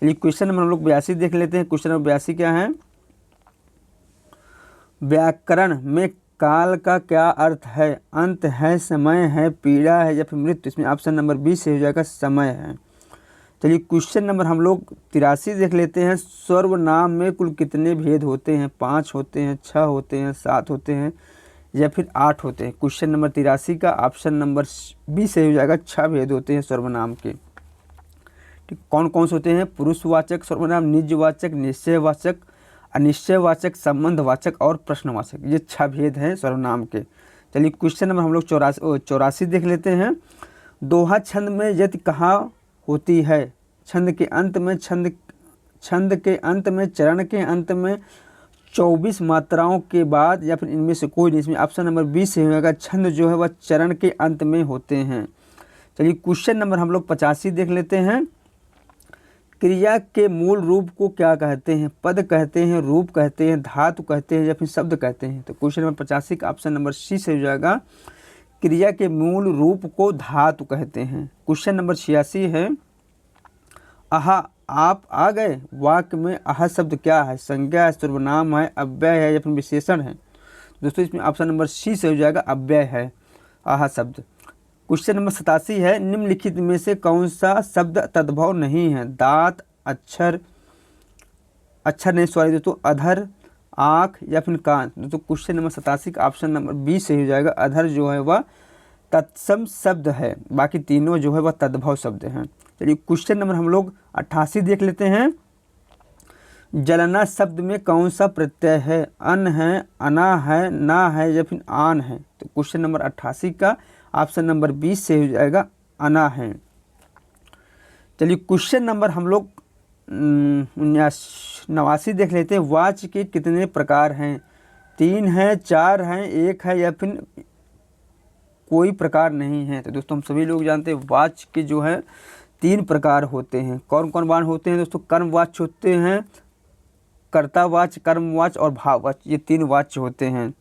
चलिए क्वेश्चन नंबर हम लोग 82 देख लेते हैं। क्वेश्चन नंबर 82 क्या है? व्याकरण में काल का क्या अर्थ है? अंत है, समय है, पीड़ा है या फिर मृत्यु? इसमें ऑप्शन नंबर बी से हो जाएगा। समय है। चलिए क्वेश्चन नंबर हम लोग 83 देख लेते हैं। सर्वनाम में कुल कितने भेद होते हैं? 5 होते हैं, 6 होते हैं, 7 होते हैं या फिर 8 होते हैं? क्वेश्चन नंबर 83 का ऑप्शन नंबर बी से हो जाएगा। 6 भेद होते हैं सर्वनाम के। ठीक, कौन कौन से होते हैं? पुरुषवाचक सर्वनाम, निजवाचक, निश्चयवाचक, अनिश्चयवाचक, संबंधवाचक और प्रश्नवाचक। ये 6 भेद हैं सर्वनाम के। चलिए क्वेश्चन नंबर हम लोग 84 देख लेते हैं। दोहा छंद में यति कहाँ होती है? छंद के अंत में, छंद के अंत में, चरण के अंत में, 24 मात्राओं के बाद या फिर इनमें से कोई नहीं? इसमें ऑप्शन नंबर बी से होगा। छंद जो है वह चरण के अंत में होते हैं। चलिए क्वेश्चन नंबर हम लोग 85 देख लेते हैं। क्रिया के मूल रूप को क्या कहते हैं? पद कहते हैं, रूप कहते हैं, धातु कहते हैं या फिर शब्द कहते हैं? तो क्वेश्चन नंबर 85 का ऑप्शन नंबर सी से हो जाएगा। क्रिया के मूल रूप को धातु कहते हैं। क्वेश्चन नंबर 86 है। आहा, आप आ गए। वाक्य में आहा शब्द क्या है? संज्ञा है, सर्वनाम है, अव्यय है या फिर विशेषण है? दोस्तों इसमें ऑप्शन नंबर सी से हो जाएगा। अव्यय है आहा शब्द। क्वेश्चन नंबर 87 है। निम्नलिखित में से कौन सा शब्द तद्भव नहीं है? दांत, अक्षर नहीं सॉरी दोस्तों, अधर, आँख या फिर कान? दोस्तों क्वेश्चन नंबर 87 का ऑप्शन नंबर बी से हो जाएगा। अधर जो है वह तत्सम शब्द है, बाकी तीनों जो है वह तद्भव शब्द हैं। चलिए क्वेश्चन नंबर हम लोग 88 देख लेते हैं। जलना शब्द में कौन सा प्रत्यय है? अन है, अना है, ना है या फिर आन है? तो क्वेश्चन नंबर 88 का ऑप्शन नंबर 20 से हो जाएगा। अना है। चलिए क्वेश्चन नंबर हम लोग 89 देख लेते हैं। वाच्य के कितने प्रकार हैं? 3 हैं, 4 हैं, 1 है या फिर कोई प्रकार नहीं है? तो दोस्तों हम सभी लोग जानते हैं वाच्य के जो है 3 प्रकार होते हैं। कौन कौन वाच्य होते हैं दोस्तों? कर्मवाच्य होते हैं, कर्तावाच्य, कर्मवाच्य और भाववाच्य। ये 3 वाच्य होते हैं।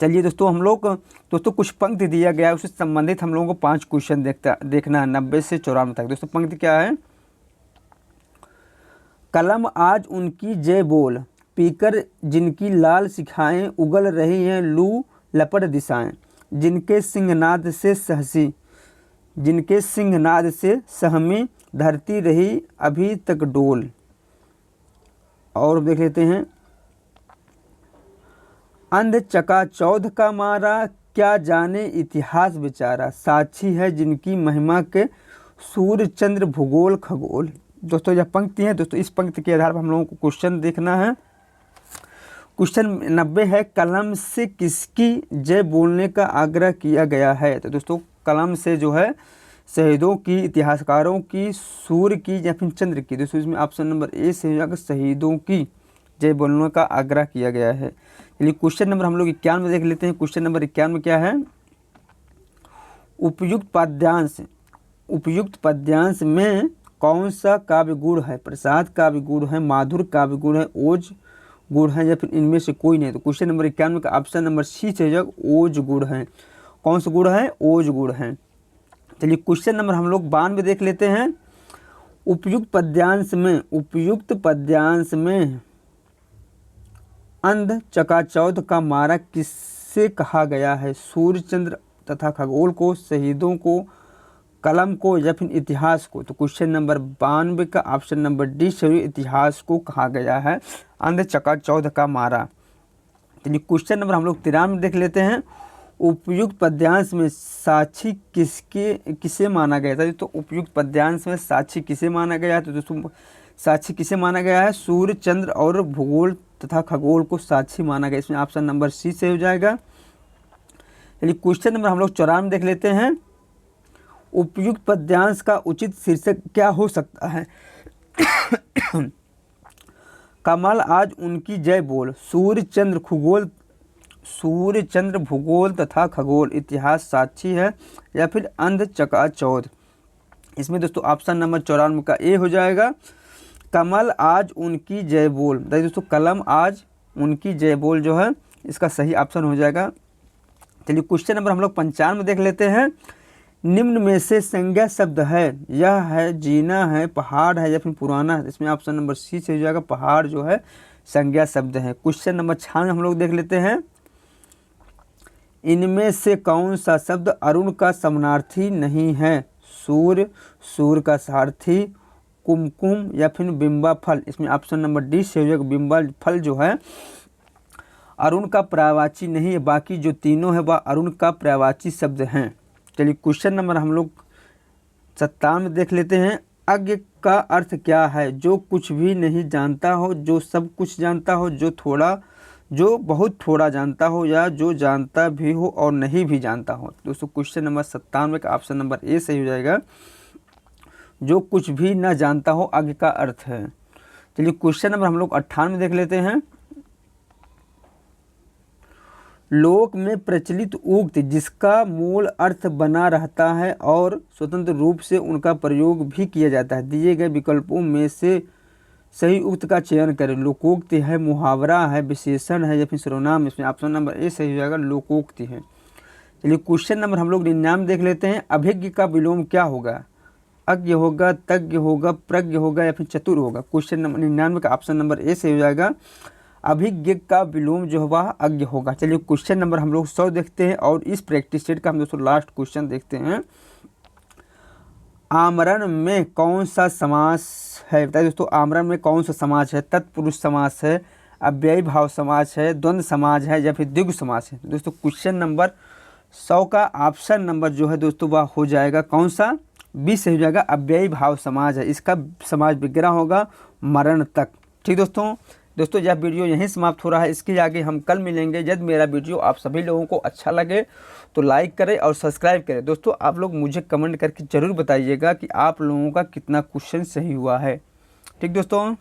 चलिए दोस्तों हम लोग कुछ पंक्ति दिया गया है, उससे संबंधित हम लोगों को 5 क्वेश्चन देखना है 90 से 94 तक। दोस्तों पंक्ति क्या है? कलम आज उनकी जय बोल, पीकर जिनकी लाल शिखाएं, उगल रही हैं लू लपट दिशाएं, जिनके सिंहनाद से सहमी धरती रही अभी तक डोल। और देख लेते हैं। अंध चकाचौध का मारा, क्या जाने इतिहास बेचारा, साक्षी है जिनकी महिमा के सूर्य चंद्र भूगोल खगोल। दोस्तों यह पंक्ति है। दोस्तों इस पंक्ति के आधार पर हम लोगों को क्वेश्चन देखना है। क्वेश्चन 90 है, कलम से किसकी जय बोलने का आग्रह किया गया है। तो दोस्तों कलम से जो है शहीदों की, इतिहासकारों की, सूर्य की या फिर चंद्र की। दोस्तों इसमें ऑप्शन नंबर ए से हो जाएगा शहीदों की जय बोलने का आग्रह किया गया है। चलिए क्वेश्चन नंबर हम लोग 91 देख लेते हैं। क्वेश्चन नंबर 91 क्या है, उपयुक्त पद्यांश में कौन सा काव्य गुण है। प्रसाद काव्य गुण है, माधुर काव्य गुण है, ओज गुण है या फिर इनमें से कोई नहीं। तो क्वेश्चन नंबर 91 का ऑप्शन नंबर सी से जगह ओज गुण है। कौन सा गुण है, ओज गुण है। चलिए क्वेश्चन नंबर हम लोग 92 देख लेते हैं। उपयुक्त पद्यांश में अंध चकाचौंध का मारा किससे कहा गया है। सूर्य, चंद्र तथा खगोल को, शहीदों को, कलम को या फिर इतिहास को। तो क्वेश्चन नंबर 92 का ऑप्शन नंबर डी से इतिहास को कहा गया है, अंध चकाचौंध का मारा। चलिए क्वेश्चन नंबर हम लोग 93 देख लेते हैं। उपयुक्त पद्यांश में साक्षी किसे माना गया था। तो उपयुक्त पद्यांश में साक्षी किसे माना गया है। तो दोस्तों साक्षी किसे माना गया है, सूर्य, चंद्र और भूगोल तथा खगोल को साक्षी माना गया। इसमें ऑप्शन नंबर सी से हो जाएगा। चलिए क्वेश्चन नंबर हम लोग 94 देख लेते हैं। उपयुक्त पद्यांश का उचित शीर्षक क्या हो सकता है। कमल आज उनकी जय बोल, सूर्य चंद्र भूगोल तथा खगोल, इतिहास साक्षी है या फिर अंध चकाचौंध। इसमें दोस्तों ऑप्शन नंबर 94 का ए हो जाएगा, कमल आज उनकी जय बोल। दोस्तों कलम आज उनकी जय बोल जो है इसका सही ऑप्शन हो जाएगा। चलिए क्वेश्चन नंबर हम लोग 95 देख लेते हैं। निम्न में से संज्ञा शब्द है, यह है, जीना है, पहाड़ है या फिर पुराना है। इसमें ऑप्शन नंबर सी से हो जाएगा, पहाड़ जो है संज्ञा शब्द है। क्वेश्चन नंबर 96 हम लोग देख लेते हैं। इनमें से कौन सा शब्द अरुण का समानार्थी नहीं है। सूर्य का सारथी, कुमकुम या फिर बिंबा फल। इसमें ऑप्शन नंबर डी से हो जाएगा, बिंबा फल जो है अरुण का पर्यायवाची नहीं है, बाकी जो तीनों है वह अरुण का पर्यायवाची शब्द हैं। चलिए क्वेश्चन नंबर हम लोग 97 देख लेते हैं। अज्ञ का अर्थ क्या है, जो कुछ भी नहीं जानता हो, जो सब कुछ जानता हो, जो बहुत थोड़ा जानता हो या जो जानता भी हो और नहीं भी जानता हो। दोस्तों क्वेश्चन नंबर 97 का ऑप्शन नंबर ए सही हो जाएगा, जो कुछ भी न जानता हो अज्ञ का अर्थ है। चलिए क्वेश्चन नंबर हम लोग 98 देख लेते हैं। लोक में प्रचलित उक्त जिसका मूल अर्थ बना रहता है और स्वतंत्र रूप से उनका प्रयोग भी किया जाता है, दिए गए विकल्पों में से सही उक्त का चयन करें। लोकोक्ति है, मुहावरा है, विशेषण है या फिर सर्वनाम। इसमें ऑप्शन नंबर ए सही हो जाएगा, लोकोक्ति है। चलिए क्वेश्चन नंबर हम लोग 99 देख लेते हैं। अभिज्ञ का विलोम क्या होगा, अज्ञ होगा, तज्ञ होगा, प्रज्ञ होगा या फिर चतुर होगा। क्वेश्चन नंबर 99 का ऑप्शन नंबर ए सही हो जाएगा, अभिज्ञ का विलोम जो है वह अज्ञ होगा। चलिए क्वेश्चन नंबर हम लोग 100 देखते हैं और इस प्रैक्टिस सेट का हम दोस्तों लास्ट क्वेश्चन देखते हैं। आमरण में कौन सा समास है, बताइए दोस्तों। आमरण में कौन सा समास है, तत्पुरुष समास है, अव्ययी भाव समास है, द्वंद्व समास है या फिर द्विगु समास है। दोस्तों क्वेश्चन नंबर 100 का ऑप्शन नंबर जो है दोस्तों वह हो जाएगा कौन सा, बी से हो जाएगा, अव्ययी भाव समास है। इसका समास विग्रह होगा मरण तक। ठीक दोस्तों यह वीडियो यहीं समाप्त हो रहा है। इसके आगे हम कल मिलेंगे। यदि मेरा वीडियो आप सभी लोगों को अच्छा लगे तो लाइक करें और सब्सक्राइब करें। दोस्तों आप लोग मुझे कमेंट करके ज़रूर बताइएगा कि आप लोगों का कितना क्वेश्चन सही हुआ है। ठीक दोस्तों।